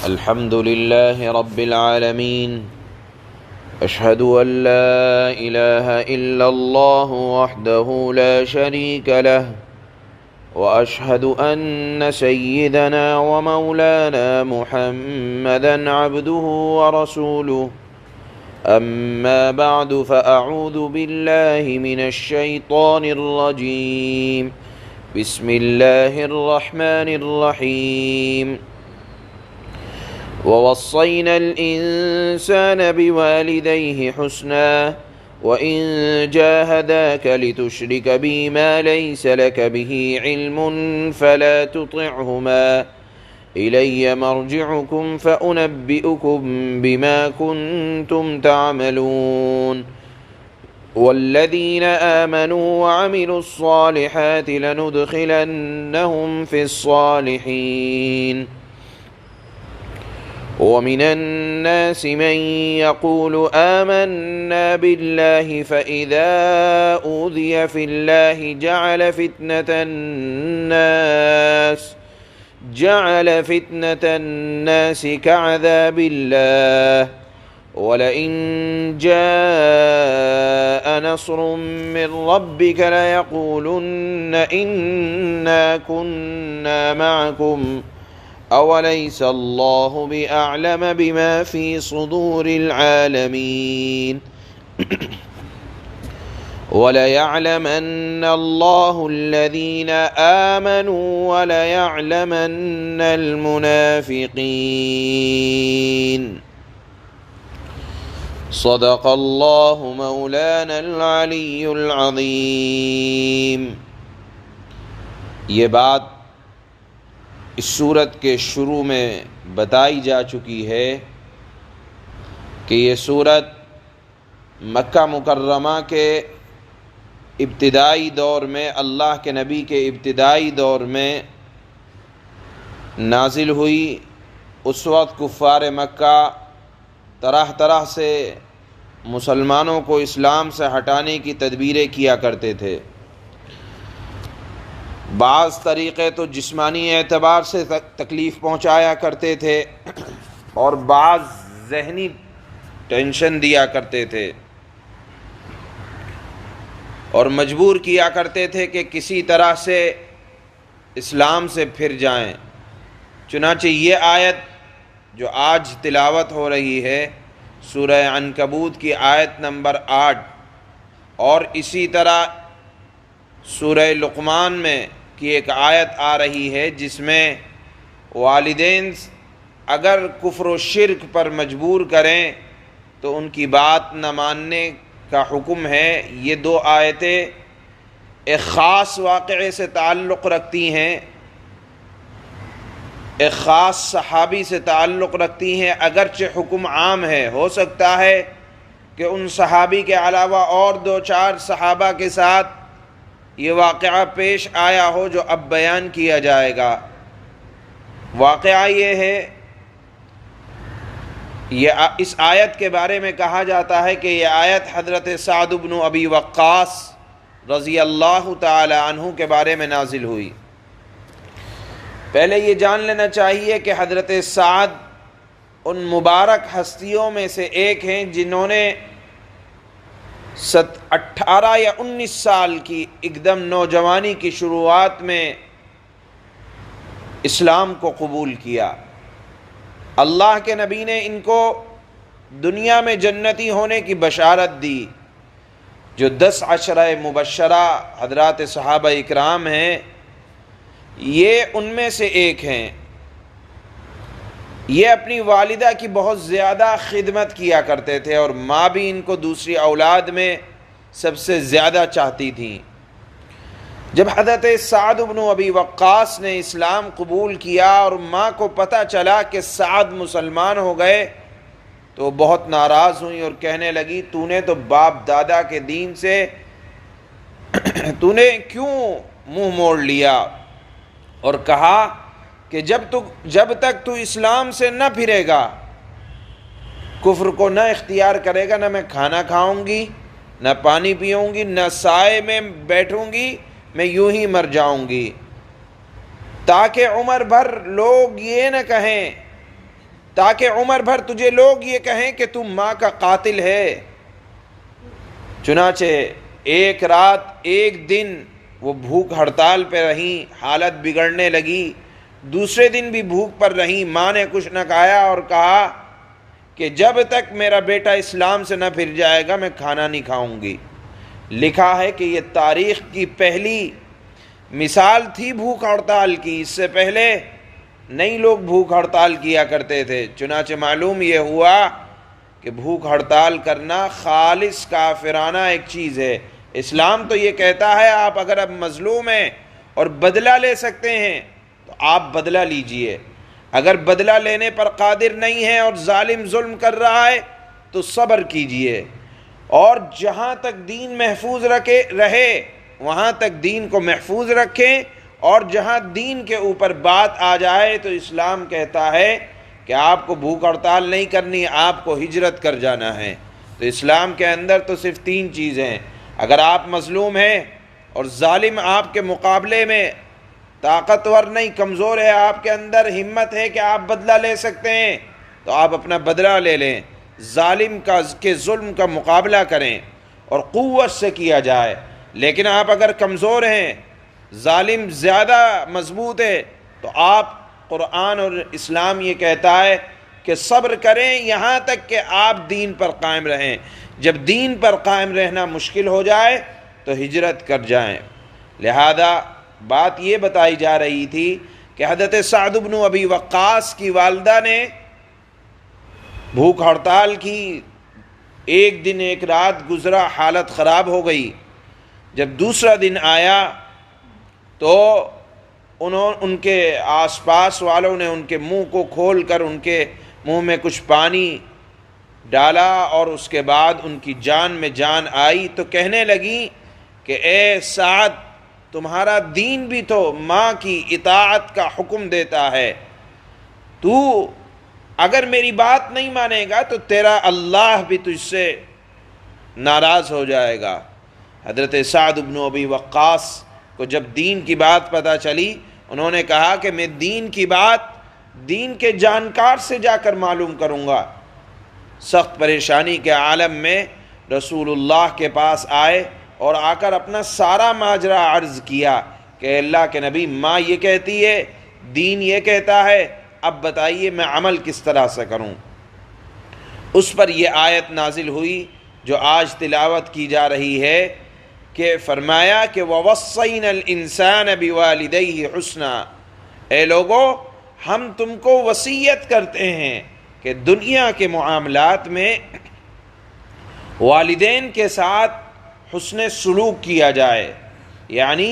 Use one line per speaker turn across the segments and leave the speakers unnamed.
الحمد لله رب العالمين أشهد أن لا إله إلا الله وحده لا شريك له وأشهد أن سيدنا ومولانا محمدا عبده ورسوله أما بعد فأعوذ بالله من الشيطان الرجيم بسم الله الرحمن الرحيم ووصينا الإنسان بوالديه حسنا وإن جاهداك لتشرك بي ما ليس لك به علم فلا تطعهما إلي مرجعكم فأنبئكم بما كنتم تعملون والذين آمنوا وعملوا الصالحات لندخلنهم في الصالحين ومن الناس من يقول آمنا بالله فإذا أوذي في الله جعل فتنة الناس كعذاب الله ولئن جاء نصر من ربك ليقولن إنا كنا معكم أوليس الله بأعلم بما في صدور العالمين وليعلمن الله الذين آمنوا وليعلمن المنافقين صدق الله مولانا العلی العظیم۔
یہ بات اس سورت کے شروع میں بتائی جا چکی ہے کہ یہ سورت مکہ مکرمہ کے ابتدائی دور میں، اللہ کے نبی کے ابتدائی دور میں نازل ہوئی۔ اس وقت کفار مکہ طرح طرح سے مسلمانوں کو اسلام سے ہٹانے کی تدبیریں کیا کرتے تھے۔ بعض طریقے تو جسمانی اعتبار سے تکلیف پہنچایا کرتے تھے اور بعض ذہنی ٹینشن دیا کرتے تھے اور مجبور کیا کرتے تھے کہ کسی طرح سے اسلام سے پھر جائیں۔ چنانچہ یہ آیت جو آج تلاوت ہو رہی ہے سورہ عنکبوت کی آیت نمبر 8 اور اسی طرح سورہ لقمان میں کی ایک آیت آ رہی ہے جس میں والدین اگر کفر و شرک پر مجبور کریں تو ان کی بات نہ ماننے کا حکم ہے۔ یہ دو آیتیں ایک خاص واقعے سے تعلق رکھتی ہیں، ایک خاص صحابی سے تعلق رکھتی ہیں، اگرچہ حکم عام ہے۔ ہو سکتا ہے کہ ان صحابی کے علاوہ اور 2-4 صحابہ کے ساتھ یہ واقعہ پیش آیا ہو جو اب بیان کیا جائے گا۔ واقعہ یہ ہے، اس آیت کے بارے میں کہا جاتا ہے کہ یہ آیت حضرت سعد بن ابی وقاص رضی اللہ تعالی عنہ کے بارے میں نازل ہوئی۔ پہلے یہ جان لینا چاہیے کہ حضرت سعد ان مبارک ہستیوں میں سے ایک ہیں جنہوں نے 18 یا 19 سال کی ایک دم نوجوانی کی شروعات میں اسلام کو قبول کیا۔ اللہ کے نبی نے ان کو دنیا میں جنتی ہونے کی بشارت دی۔ جو 10 عشرہ مبشرہ حضرات صحابہ اکرام ہیں، یہ ان میں سے ایک ہیں۔ یہ اپنی والدہ کی بہت زیادہ خدمت کیا کرتے تھے اور ماں بھی ان کو دوسری اولاد میں سب سے زیادہ چاہتی تھیں۔ جب حضرت سعد بن ابی وقاص نے اسلام قبول کیا اور ماں کو پتہ چلا کہ سعد مسلمان ہو گئے تو بہت ناراض ہوئی اور کہنے لگی تو نے تو باپ دادا کے دین سے تو نے کیوں منہ موڑ لیا، اور کہا کہ جب تک تو اسلام سے نہ پھرے گا، کفر کو نہ اختیار کرے گا، نہ میں کھانا کھاؤں گی، نہ پانی پیوں گی، نہ سائے میں بیٹھوں گی، میں یوں ہی مر جاؤں گی، تاکہ عمر بھر لوگ یہ نہ کہیں تاکہ عمر بھر تجھے لوگ یہ کہیں کہ تم ماں کا قاتل ہے۔ چنانچہ ایک رات ایک دن وہ بھوک ہڑتال پہ رہیں، حالت بگڑنے لگی، دوسرے دن بھی بھوک پر رہیں، ماں نے کچھ نہ کھایا اور کہا کہ جب تک میرا بیٹا اسلام سے نہ پھر جائے گا میں کھانا نہیں کھاؤں گی۔ لکھا ہے کہ یہ تاریخ کی پہلی مثال تھی بھوک ہڑتال کی، اس سے پہلے نئی لوگ بھوک ہڑتال کیا کرتے تھے۔ چنانچہ معلوم یہ ہوا کہ بھوک ہڑتال کرنا خالص کافرانہ ایک چیز ہے۔ اسلام تو یہ کہتا ہے آپ اگر اب مظلوم ہیں اور بدلہ لے سکتے ہیں تو آپ بدلہ لیجئے، اگر بدلہ لینے پر قادر نہیں ہے اور ظالم ظلم کر رہا ہے تو صبر کیجئے، اور جہاں تک دین محفوظ رہے وہاں تک دین کو محفوظ رکھیں، اور جہاں دین کے اوپر بات آ جائے تو اسلام کہتا ہے کہ آپ کو بھوک ہڑتال نہیں کرنی، آپ کو ہجرت کر جانا ہے۔ تو اسلام کے اندر تو صرف 3 چیزیں ہیں، اگر آپ مظلوم ہیں اور ظالم آپ کے مقابلے میں طاقتور نہیں، کمزور ہے، آپ کے اندر ہمت ہے کہ آپ بدلہ لے سکتے ہیں تو آپ اپنا بدلہ لے لیں، ظالم کے ظلم کا مقابلہ کریں اور قوت سے کیا جائے۔ لیکن آپ اگر کمزور ہیں، ظالم زیادہ مضبوط ہے، تو آپ، قرآن اور اسلام یہ کہتا ہے کہ صبر کریں یہاں تک کہ آپ دین پر قائم رہیں، جب دین پر قائم رہنا مشکل ہو جائے تو ہجرت کر جائیں۔ لہذا بات یہ بتائی جا رہی تھی کہ حضرت سعد بن ابی وقاص کی والدہ نے بھوک ہڑتال کی، ایک دن ایک رات گزرا، حالت خراب ہو گئی۔ جب دوسرا دن آیا تو ان کے آس پاس والوں نے ان کے منہ کو کھول کر ان کے منہ میں کچھ پانی ڈالا، اور اس کے بعد ان کی جان میں جان آئی تو کہنے لگی کہ اے سعد، تمہارا دین بھی تو ماں کی اطاعت کا حکم دیتا ہے، تو اگر میری بات نہیں مانے گا تو تیرا اللہ بھی تجھ سے ناراض ہو جائے گا۔ حضرت سعد بن ابی وقاص کو جب دین کی بات پتہ چلی، انہوں نے کہا کہ میں دین کی بات دین کے جانکار سے جا کر معلوم کروں گا۔ سخت پریشانی کے عالم میں رسول اللہ کے پاس آئے اور آ کر اپنا سارا ماجرا عرض کیا کہ اللہ کے نبی، ماں یہ کہتی ہے، دین یہ کہتا ہے، اب بتائیے میں عمل کس طرح سے کروں۔ اس پر یہ آیت نازل ہوئی جو آج تلاوت کی جا رہی ہے کہ فرمایا کہ وَوَصَّيْنَا الْإِنسَانَ بِوَالِدَيْهِ حُسْنًا، اے لوگو ہم تم کو وصیت کرتے ہیں کہ دنیا کے معاملات میں والدین کے ساتھ حسن سلوک کیا جائے، یعنی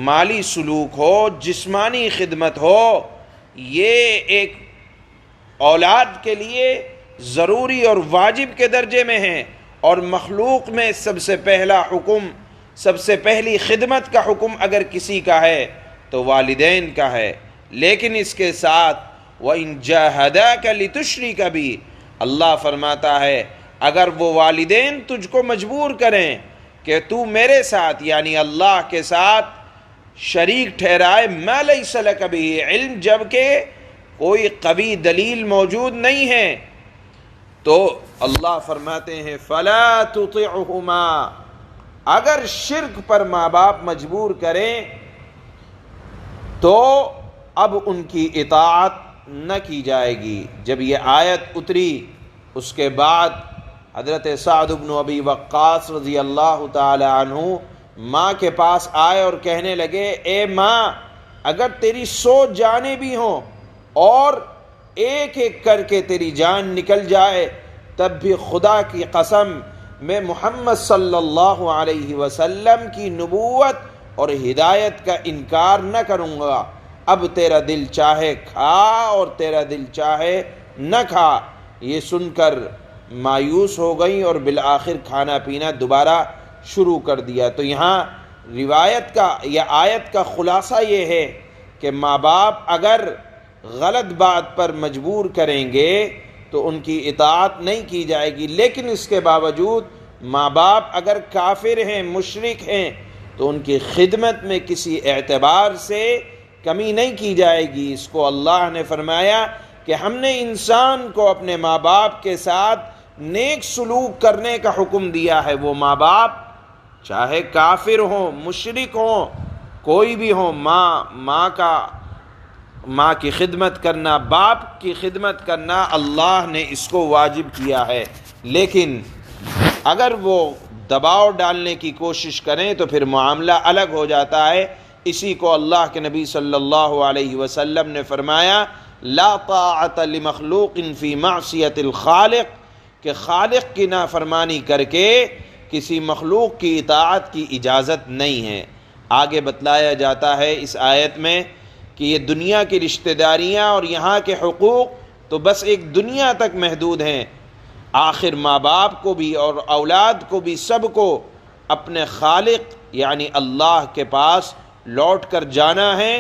مالی سلوک ہو، جسمانی خدمت ہو، یہ ایک اولاد کے لیے ضروری اور واجب کے درجے میں ہیں، اور مخلوق میں سب سے پہلا حکم، سب سے پہلی خدمت کا حکم اگر کسی کا ہے تو والدین کا ہے۔ لیکن اس کے ساتھ وَإِن جَاهَدَاكَ لِتُشْرِكَ بِي، اللہ فرماتا ہے اگر وہ والدین تجھ کو مجبور کریں کہ تو میرے ساتھ یعنی اللہ کے ساتھ شریک ٹھہرائے، مَا لَيْسَ لَكَ بِهِ علم، جبکہ کوئی قوی دلیل موجود نہیں ہے، تو اللہ فرماتے ہیں فَلَا تُطِعْهُمَا، اگر شرک پر ماں باپ مجبور کریں تو اب ان کی اطاعت نہ کی جائے گی۔ جب یہ آیت اتری اس کے بعد حضرت سعد بن ابی وقاص رضی اللہ تعالی عنہ ماں کے پاس آئے اور کہنے لگے، اے ماں، اگر تیری 100 جانیں بھی ہوں اور ایک ایک کر کے تیری جان نکل جائے تب بھی خدا کی قسم میں محمد صلی اللہ علیہ وسلم کی نبوت اور ہدایت کا انکار نہ کروں گا، اب تیرا دل چاہے کھا اور تیرا دل چاہے نہ کھا۔ یہ سن کر مایوس ہو گئیں اور بالآخر کھانا پینا دوبارہ شروع کر دیا۔ تو یہاں روایت کا یا آیت کا خلاصہ یہ ہے کہ ماں باپ اگر غلط بات پر مجبور کریں گے تو ان کی اطاعت نہیں کی جائے گی، لیکن اس کے باوجود ماں باپ اگر کافر ہیں، مشرک ہیں، تو ان کی خدمت میں کسی اعتبار سے کمی نہیں کی جائے گی۔ اس کو اللہ نے فرمایا کہ ہم نے انسان کو اپنے ماں باپ کے ساتھ نیک سلوک کرنے کا حکم دیا ہے۔ وہ ماں باپ چاہے کافر ہوں، مشرک ہوں، کوئی بھی ہوں، ماں کی خدمت کرنا، باپ کی خدمت کرنا اللہ نے اس کو واجب کیا ہے۔ لیکن اگر وہ دباؤ ڈالنے کی کوشش کریں تو پھر معاملہ الگ ہو جاتا ہے۔ اسی کو اللہ کے نبی صلی اللہ علیہ وسلم نے فرمایا لا طاعت لمخلوق فی معصیت الخالق، کہ خالق کی نافرمانی کر کے کسی مخلوق کی اطاعت کی اجازت نہیں ہے۔ آگے بتلایا جاتا ہے اس آیت میں کہ یہ دنیا کی رشتہ داریاں اور یہاں کے حقوق تو بس ایک دنیا تک محدود ہیں، آخر ماں باپ کو بھی اور اولاد کو بھی سب کو اپنے خالق یعنی اللہ کے پاس لوٹ کر جانا ہے۔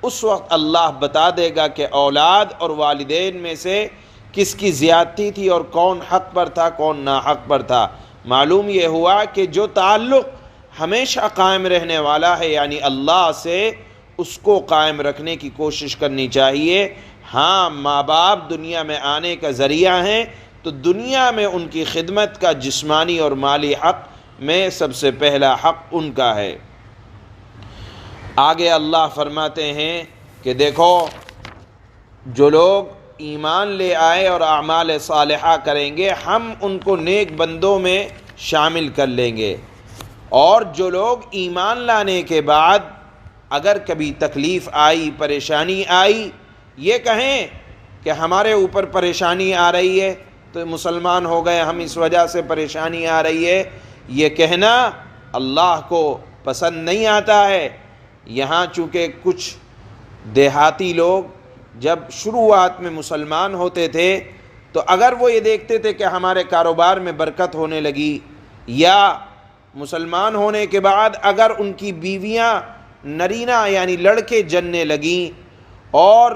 اس وقت اللہ بتا دے گا کہ اولاد اور والدین میں سے کس کی زیادتی تھی اور کون حق پر تھا، کون ناحق پر تھا۔ معلوم یہ ہوا کہ جو تعلق ہمیشہ قائم رہنے والا ہے یعنی اللہ سے، اس کو قائم رکھنے کی کوشش کرنی چاہیے۔ ہاں ماں باپ دنیا میں آنے کا ذریعہ ہیں تو دنیا میں ان کی خدمت کا جسمانی اور مالی حق میں سب سے پہلا حق ان کا ہے۔ آگے اللہ فرماتے ہیں کہ دیکھو جو لوگ ایمان لے آئے اور اعمال صالحہ کریں گے ہم ان کو نیک بندوں میں شامل کر لیں گے، اور جو لوگ ایمان لانے کے بعد اگر کبھی تکلیف آئی، پریشانی آئی، یہ کہیں کہ ہمارے اوپر پریشانی آ رہی ہے تو مسلمان ہو گئے، ہم اس وجہ سے پریشانی آ رہی ہے، یہ کہنا اللہ کو پسند نہیں آتا ہے۔ یہاں چونکہ کچھ دیہاتی لوگ جب شروعات میں مسلمان ہوتے تھے تو اگر وہ یہ دیکھتے تھے کہ ہمارے کاروبار میں برکت ہونے لگی، یا مسلمان ہونے کے بعد اگر ان کی بیویاں نرینہ یعنی لڑکے جننے لگیں اور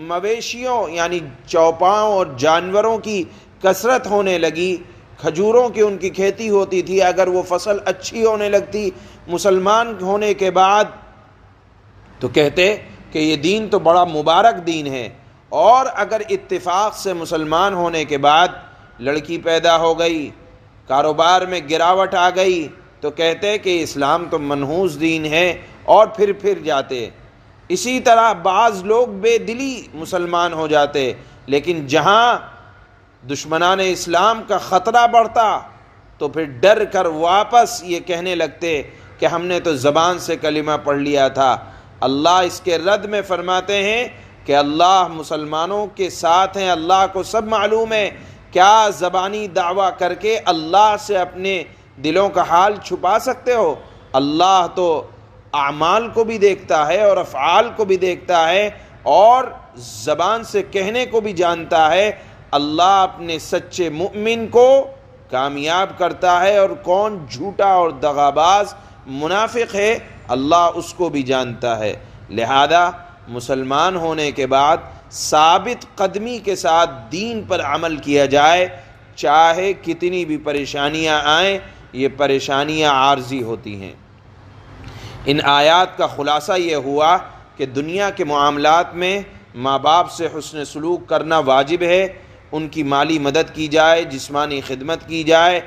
مویشیوں یعنی چوپاؤں اور جانوروں کی کثرت ہونے لگی، کھجوروں کی ان کی کھیتی ہوتی تھی، اگر وہ فصل اچھی ہونے لگتی مسلمان ہونے کے بعد تو کہتے کہ یہ دین تو بڑا مبارک دین ہے، اور اگر اتفاق سے مسلمان ہونے کے بعد لڑکی پیدا ہو گئی، کاروبار میں گراوٹ آ گئی تو کہتے کہ اسلام تو منحوس دین ہے اور پھر جاتے۔ اسی طرح بعض لوگ بے دلی مسلمان ہو جاتے، لیکن جہاں دشمنان اسلام کا خطرہ بڑھتا تو پھر ڈر کر واپس یہ کہنے لگتے کہ ہم نے تو زبان سے کلمہ پڑھ لیا تھا۔ اللہ اس کے رد میں فرماتے ہیں کہ اللہ مسلمانوں کے ساتھ ہیں، اللہ کو سب معلوم ہے، کیا زبانی دعویٰ کر کے اللہ سے اپنے دلوں کا حال چھپا سکتے ہو؟ اللہ تو اعمال کو بھی دیکھتا ہے اور افعال کو بھی دیکھتا ہے اور زبان سے کہنے کو بھی جانتا ہے۔ اللہ اپنے سچے مومن کو کامیاب کرتا ہے، اور کون جھوٹا اور دغاباز منافق ہے اللہ اس کو بھی جانتا ہے۔ لہذا مسلمان ہونے کے بعد ثابت قدمی کے ساتھ دین پر عمل کیا جائے، چاہے کتنی بھی پریشانیاں آئیں، یہ پریشانیاں عارضی ہوتی ہیں۔ ان آیات کا خلاصہ یہ ہوا کہ دنیا کے معاملات میں ماں باپ سے حسن سلوک کرنا واجب ہے، ان کی مالی مدد کی جائے، جسمانی خدمت کی جائے،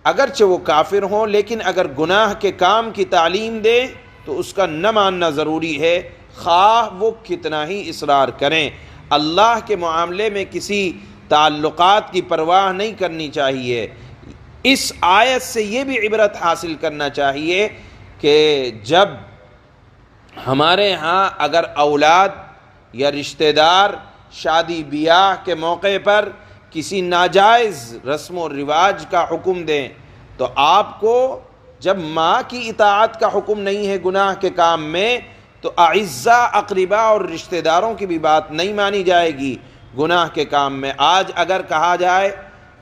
اگرچہ وہ کافر ہوں، لیکن اگر گناہ کے کام کی تعلیم دے تو اس کا نہ ماننا ضروری ہے، خواہ وہ کتنا ہی اصرار کریں۔ اللہ کے معاملے میں کسی تعلقات کی پرواہ نہیں کرنی چاہیے۔ اس آیت سے یہ بھی عبرت حاصل کرنا چاہیے کہ جب ہمارے ہاں اگر اولاد یا رشتہ دار شادی بیاہ کے موقع پر کسی ناجائز رسم و رواج کا حکم دیں تو آپ کو جب ماں کی اطاعت کا حکم نہیں ہے گناہ کے کام میں تو اعزاء اقربا اور رشتہ داروں کی بھی بات نہیں مانی جائے گی گناہ کے کام میں۔ آج اگر کہا جائے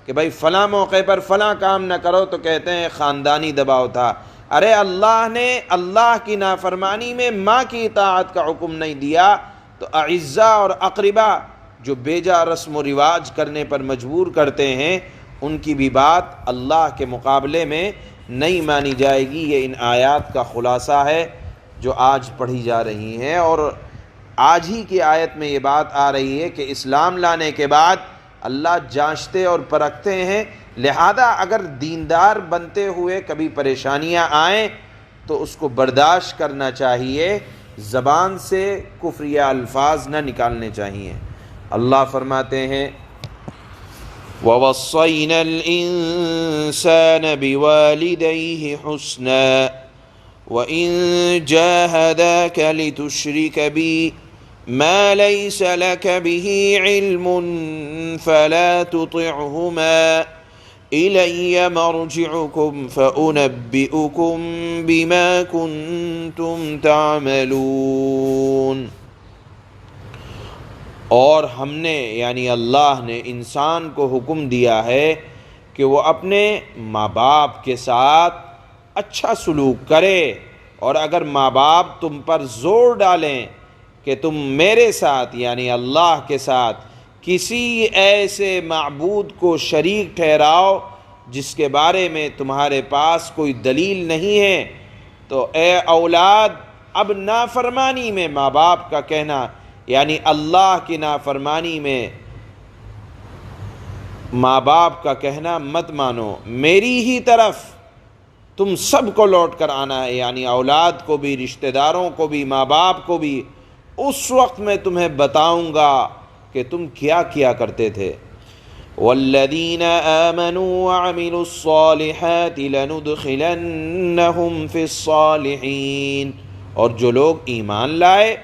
کہ بھائی فلاں موقع پر فلاں کام نہ کرو تو کہتے ہیں خاندانی دباؤ تھا۔ ارے اللہ نے اللہ کی نافرمانی میں ماں کی اطاعت کا حکم نہیں دیا تو اعزاء اور اقربا جو بیجا رسم و رواج کرنے پر مجبور کرتے ہیں ان کی بھی بات اللہ کے مقابلے میں نہیں مانی جائے گی۔ یہ ان آیات کا خلاصہ ہے جو آج پڑھی جا رہی ہیں، اور آج ہی کی آیت میں یہ بات آ رہی ہے کہ اسلام لانے کے بعد اللہ جانچتے اور پرکھتے ہیں، لہذا اگر دیندار بنتے ہوئے کبھی پریشانیاں آئیں تو اس کو برداشت کرنا چاہیے، زبان سے کفریہ الفاظ نہ نکالنے چاہیے۔ اللہ فرماتے ہیں وَوَصَّيْنَا الْإِنسَانَ بِوَالِدَيْهِ حُسْنًا وَإِن جَاهَدَاكَ لِتُشْرِكَ بِي مَا لَيْسَ لَكَ بِهِ عِلْمٌ فَلَا تُطِعْهُمَا إِلَيَّ مَرْجِعُكُمْ فَأُنَبِّئُكُمْ بِمَا كُنْتُمْ تَعْمَلُونَ۔ اور ہم نے یعنی اللہ نے انسان کو حکم دیا ہے کہ وہ اپنے ماں باپ کے ساتھ اچھا سلوک کرے، اور اگر ماں باپ تم پر زور ڈالیں کہ تم میرے ساتھ یعنی اللہ کے ساتھ کسی ایسے معبود کو شریک ٹھہراؤ جس کے بارے میں تمہارے پاس کوئی دلیل نہیں ہے، تو اے اولاد اب نافرمانی میں ماں باپ کا کہنا یعنی اللہ کی نافرمانی میں ماں باپ کا کہنا مت مانو، میری ہی طرف تم سب کو لوٹ کر آنا ہے، یعنی اولاد کو بھی، رشتہ داروں کو بھی، ماں باپ کو بھی۔ اس وقت میں تمہیں بتاؤں گا کہ تم کیا کیا کرتے تھے۔ والذین آمنوا وعملوا الصالحات لندخلنہم فی الصالحین، اور جو لوگ ایمان لائے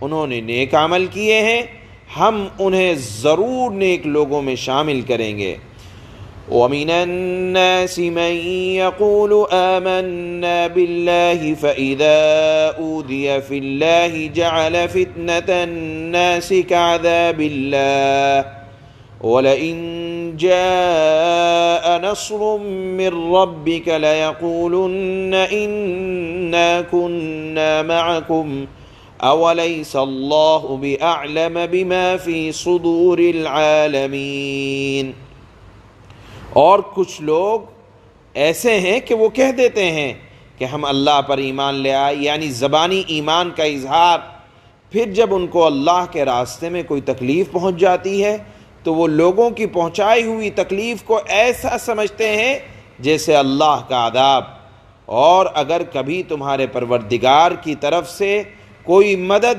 انہوں نے نیک عمل کیے ہیں، ہم انہیں ضرور نیک لوگوں میں شامل کریں گے۔ وَمِنَ النَّاسِ مَن يَقُولُ آمَنَّا بِاللَّهِ فَإِذَا أُوذِيَ فِي اللَّهِ جَعَلَ فِتْنَةَ النَّاسِ كَعَذَابِ اللَّهِ وَلَئِن جَاءَ نَصْرٌ مِّن رَّبِّكَ لَيَقُولُنَّ إِنَّا كُنَّا مَعَكُمْ أَوَلَيْسَ اللَّهُ بِأَعْلَمَ بِمَا فِي صُدُورِ الْعَالَمِينَ۔ اور کچھ لوگ ایسے ہیں کہ وہ کہہ دیتے ہیں کہ ہم اللہ پر ایمان لے آئے، یعنی زبانی ایمان کا اظہار، پھر جب ان کو اللہ کے راستے میں کوئی تکلیف پہنچ جاتی ہے تو وہ لوگوں کی پہنچائی ہوئی تکلیف کو ایسا سمجھتے ہیں جیسے اللہ کا عذاب۔ اور اگر کبھی تمہارے پروردگار کی طرف سے کوئی مدد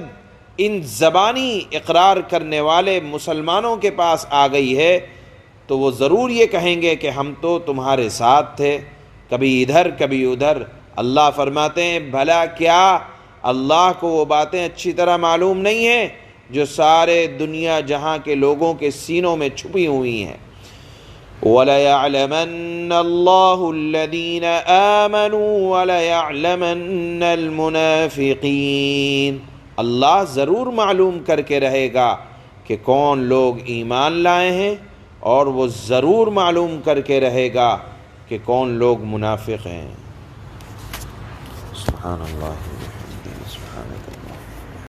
ان زبانی اقرار کرنے والے مسلمانوں کے پاس آ گئی ہے تو وہ ضرور یہ کہیں گے کہ ہم تو تمہارے ساتھ تھے، کبھی ادھر کبھی ادھر۔ اللہ فرماتے ہیں بھلا کیا اللہ کو وہ باتیں اچھی طرح معلوم نہیں ہیں جو سارے دنیا جہاں کے لوگوں کے سینوں میں چھپی ہوئی ہیں۔ وَلَيَعْلَمَنَّ اللَّهُ الَّذِينَ آمَنُوا وَلَيَعْلَمَنَّ الْمُنَافِقِينَ، اللہ ضرور معلوم کر کے رہے گا کہ کون لوگ ایمان لائے ہیں، اور وہ ضرور معلوم کر کے رہے گا کہ کون لوگ منافق ہیں۔ سبحان اللہ۔